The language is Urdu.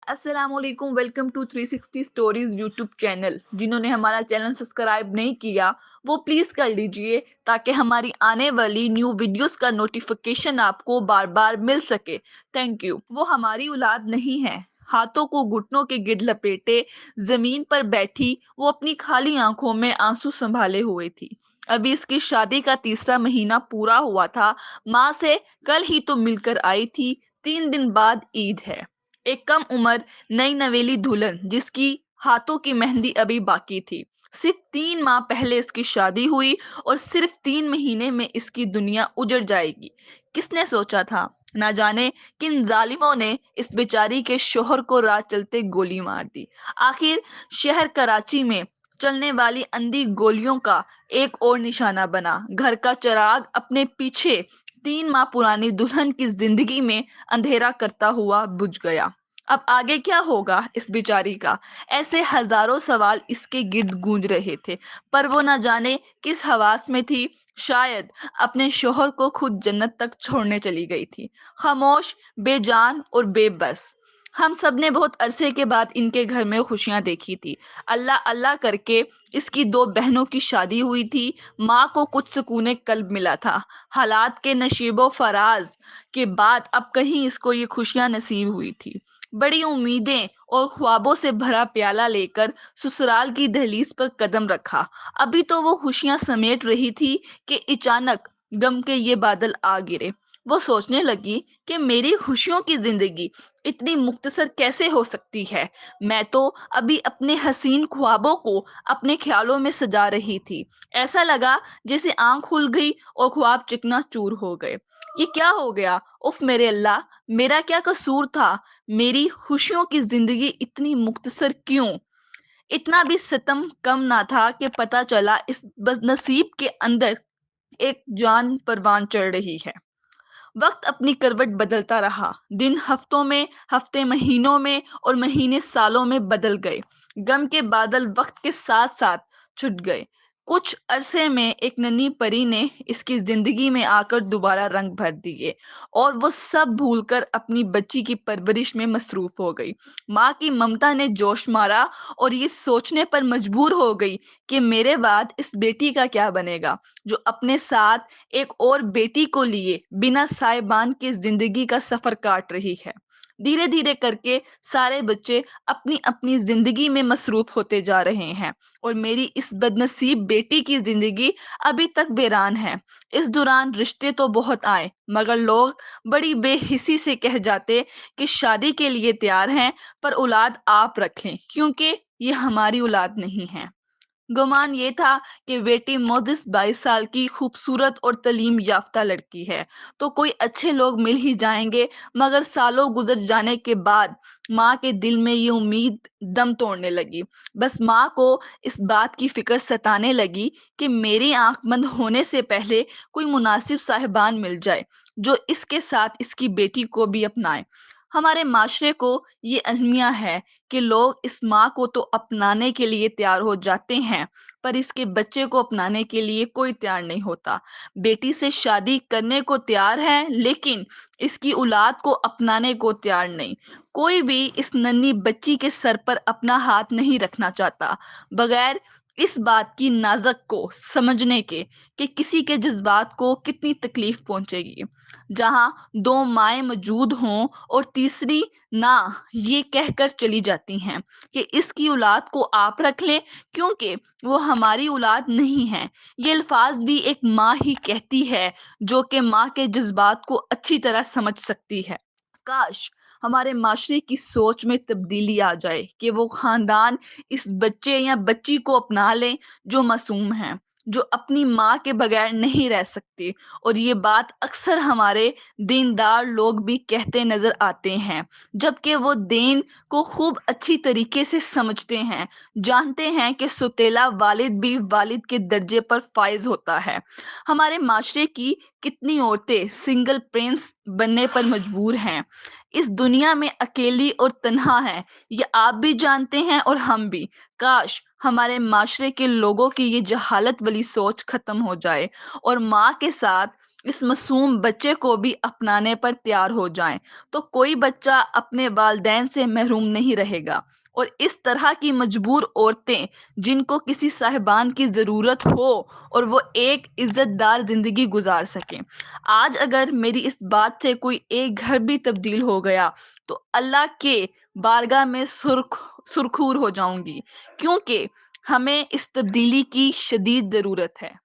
السلام علیکم، welcome to 360 Stories YouTube channel. جنہوں نے ہمارا چینل سبسکرائب نہیں کیا وہ پلیز کر لیجئے تاکہ ہماری آنے والی نیو ویڈیوز کا نوٹیفیکیشن آپ کو بار بار مل سکے۔ Thank you. وہ ہماری اولاد نہیں ہے۔ ہاتھوں کو گھٹنوں کے گرد لپیٹے زمین پر بیٹھی وہ اپنی خالی آنکھوں میں آنسو سنبھالے ہوئے تھی۔ ابھی اس کی شادی کا تیسرا مہینہ پورا ہوا تھا۔ ماں سے کل ہی تو مل کر آئی تھی۔ 3 دن بعد عید ہے۔ ایک کم عمر نئی نویلی دلہن جس کی ہاتھوں کی مہندی ابھی باقی تھی۔ صرف 3 ماہ پہلے اس کی شادی ہوئی اور صرف 3 مہینے میں اس کی دنیا اجڑ جائے گی۔ کس نے سوچا تھا؟ نہ جانے کن ظالموں نے اس بیچاری کے شوہر کو راہ چلتے گولی مار دی۔ آخر شہر کراچی میں چلنے والی اندھی گولیوں کا ایک اور نشانہ بنا۔ گھر کا چراغ اپنے پیچھے 3 ماہ پرانی دلہن کی زندگی میں اندھیرا کرتا ہوا بجھ گیا۔ اب آگے کیا ہوگا اس بیچاری کا؟ ایسے ہزاروں سوال اس کے گرد گونج رہے تھے، پر وہ نہ جانے کس حواس میں تھی۔ شاید اپنے شوہر کو خود جنت تک چھوڑنے چلی گئی تھی، خاموش، بے جان اور بے بس۔ ہم سب نے بہت عرصے کے بعد ان کے گھر میں خوشیاں دیکھی تھی۔ اللہ اللہ کر کے اس کی 2 بہنوں کی شادی ہوئی تھی۔ ماں کو کچھ سکون قلب ملا تھا۔ حالات کے نشیب و فراز کے بعد اب کہیں اس کو یہ خوشیاں نصیب ہوئی تھی۔ بڑی امیدیں اور خوابوں سے بھرا پیالہ لے کر سسرال کی دہلیز پر قدم رکھا۔ ابھی تو وہ خوشیاں سمیٹ رہی تھی کہ اچانک غم کے یہ بادل آ گرے۔ وہ سوچنے لگی کہ میری خوشیوں کی زندگی اتنی مختصر کیسے ہو سکتی ہے؟ میں تو ابھی اپنے حسین خوابوں کو اپنے خیالوں میں سجا رہی تھی۔ ایسا لگا جیسے آنکھ کھل گئی اور خواب چکنا چور ہو گئے۔ یہ کیا ہو گیا؟ اف میرے اللہ، میرا کیا قصور تھا؟ میری خوشیوں کی زندگی اتنی مختصر کیوں؟ اتنا بھی ستم کم نہ تھا کہ پتہ چلا اس بد نصیب کے اندر ایک جان پروان چڑھ رہی ہے۔ وقت اپنی کروٹ بدلتا رہا۔ دن ہفتوں میں، ہفتے مہینوں میں اور مہینے سالوں میں بدل گئے۔ غم کے بادل وقت کے ساتھ ساتھ چھٹ گئے۔ کچھ عرصے میں ایک ننھی پری نے اس کی زندگی میں آ کر دوبارہ رنگ بھر دیے اور وہ سب بھول کر اپنی بچی کی پرورش میں مصروف ہو گئی۔ ماں کی ممتا نے جوش مارا اور یہ سوچنے پر مجبور ہو گئی کہ میرے بعد اس بیٹی کا کیا بنے گا جو اپنے ساتھ ایک اور بیٹی کو لیے بنا سائبان کی زندگی کا سفر کاٹ رہی ہے۔ دھیرے دھیرے کر کے سارے بچے اپنی اپنی زندگی میں مصروف ہوتے جا رہے ہیں اور میری اس بد نصیب بیٹی کی زندگی ابھی تک ویران ہے۔ اس دوران رشتے تو بہت آئے مگر لوگ بڑی بے حسی سے کہہ جاتے کہ شادی کے لیے تیار ہیں پر اولاد آپ رکھ لیں کیونکہ یہ ہماری اولاد نہیں ہے۔ گمان یہ تھا کہ بیٹی معزز 22 سال کی خوبصورت اور تعلیم یافتہ لڑکی ہے تو کوئی اچھے لوگ مل ہی جائیں گے، مگر سالوں گزر جانے کے بعد ماں کے دل میں یہ امید دم توڑنے لگی۔ بس ماں کو اس بات کی فکر ستانے لگی کہ میری آنکھ بند ہونے سے پہلے کوئی مناسب صاحبان مل جائے جو اس کے ساتھ اس کی بیٹی کو بھی اپنائے۔ ہمارے معاشرے کو یہ المیہ ہے کہ لوگ اس ماں کو تو اپنانے کے لیے تیار ہو جاتے ہیں پر اس کے بچے کو اپنانے کے لیے کوئی تیار نہیں ہوتا۔ بیٹی سے شادی کرنے کو تیار ہے لیکن اس کی اولاد کو اپنانے کو تیار نہیں۔ کوئی بھی اس ننھی بچی کے سر پر اپنا ہاتھ نہیں رکھنا چاہتا بغیر اس بات کی نازک کو سمجھنے کے کہ کسی کے جذبات کو کتنی تکلیف پہنچے گی۔ جہاں 2 مائیں موجود ہوں اور تیسری نہ یہ کہہ کر چلی جاتی ہیں کہ اس کی اولاد کو آپ رکھ لیں کیونکہ وہ ہماری اولاد نہیں ہے۔ یہ الفاظ بھی ایک ماں ہی کہتی ہے جو کہ ماں کے جذبات کو اچھی طرح سمجھ سکتی ہے۔ کاش ہمارے معاشرے کی سوچ میں تبدیلی آ جائے کہ وہ خاندان اس بچے یا بچی کو اپنا لیں جو معصوم ہیں، جو اپنی ماں کے بغیر نہیں رہ سکتی۔ اور یہ بات اکثر ہمارے دیندار لوگ بھی کہتے نظر آتے ہیں جبکہ وہ دین کو خوب اچھی طریقے سے سمجھتے ہیں، جانتے ہیں کہ سوتیلا والد بھی والد کے درجے پر فائز ہوتا ہے۔ ہمارے معاشرے کی کتنی عورتیں سنگل پیرنٹس بننے پر مجبور ہیں، اس دنیا میں اکیلی اور تنہا ہیں، یہ آپ بھی جانتے ہیں اور ہم بھی۔ کاش ہمارے معاشرے کے لوگوں کی یہ جہالت والی سوچ ختم ہو جائے اور ماں کے ساتھ اس معصوم بچے کو بھی اپنانے پر تیار ہو جائیں تو کوئی بچہ اپنے والدین سے محروم نہیں رہے گا۔ اور اس طرح کی مجبور عورتیں جن کو کسی صاحبان کی ضرورت ہو اور وہ ایک عزت دار زندگی گزار سکیں۔ آج اگر میری اس بات سے کوئی ایک گھر بھی تبدیل ہو گیا تو اللہ کے بارگاہ میں سرخور ہو جاؤں گی، کیونکہ ہمیں اس تبدیلی کی شدید ضرورت ہے۔